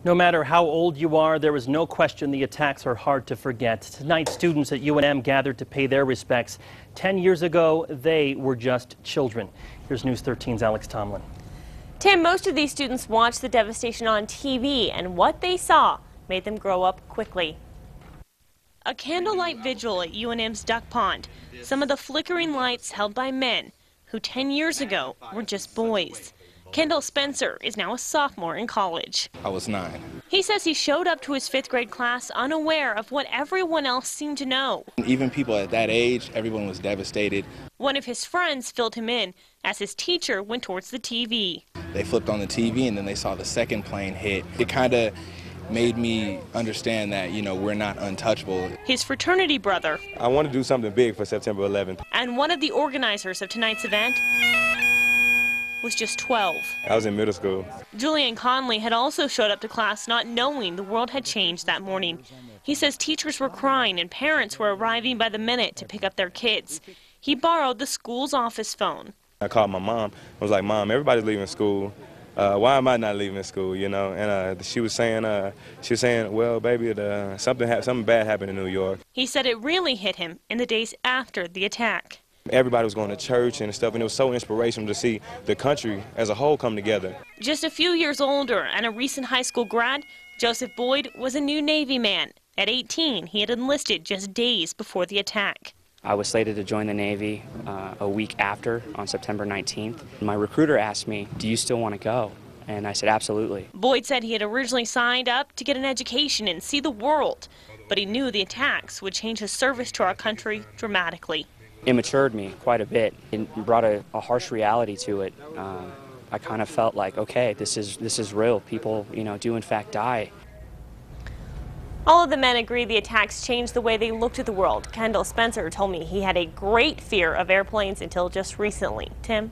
No matter how old you are, there is no question the attacks are hard to forget. Tonight, students at UNM gathered to pay their respects. 10 years ago, they were just children. Here's News 13's Alex Tomlin. Tim, most of these students watched the devastation on TV, and what they saw made them grow up quickly. A candlelight vigil at UNM's Duck Pond. Some of the flickering lights held by men who 10 years ago were just boys. Kendall Spencer is now a sophomore in college. I was 9. He says he showed up to his 5th grade class unaware of what everyone else seemed to know. Even people at that age, everyone was devastated. One of his friends filled him in as his teacher went towards the TV. They flipped on the TV and then they saw the second plane hit. It kind of made me understand that, we're not untouchable. His fraternity brother. I want to do something big for September 11th. And one of the organizers of tonight's event was just 12. I was in middle school. Julian Conley had also showed up to class not knowing the world had changed that morning. He says teachers were crying and parents were arriving by the minute to pick up their kids. He borrowed the school's office phone. I called my mom. I was like, Mom, everybody's leaving school. Why am I not leaving school, And she was saying, well, baby, something bad happened in New York. He said it really hit him in the days after the attack. Everybody was going to church and stuff, and it was so inspirational to see the country as a whole come together. Just a few years older and a recent high school grad, Joseph Boyd was a new Navy man. At 18, he had enlisted just days before the attack. I was slated to join the Navy a week after, on September 19th. My recruiter asked me, do you still want to go? And I said, absolutely. Boyd said he had originally signed up to get an education and see the world, but he knew the attacks would change his service to our country dramatically. It matured me quite a bit. It brought a harsh reality to it. I kind of felt like, okay, this is real. People, do in fact die. All of the men agree the attacks changed the way they looked at the world. Kendall Spencer told me he had a great fear of airplanes until just recently. Tim?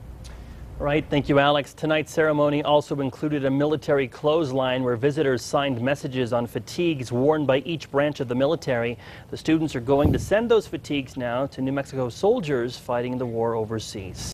Right, thank you, Alex. Tonight's ceremony also included a military clothesline where visitors signed messages on fatigues worn by each branch of the military. The students are going to send those fatigues now to New Mexico soldiers fighting the war overseas.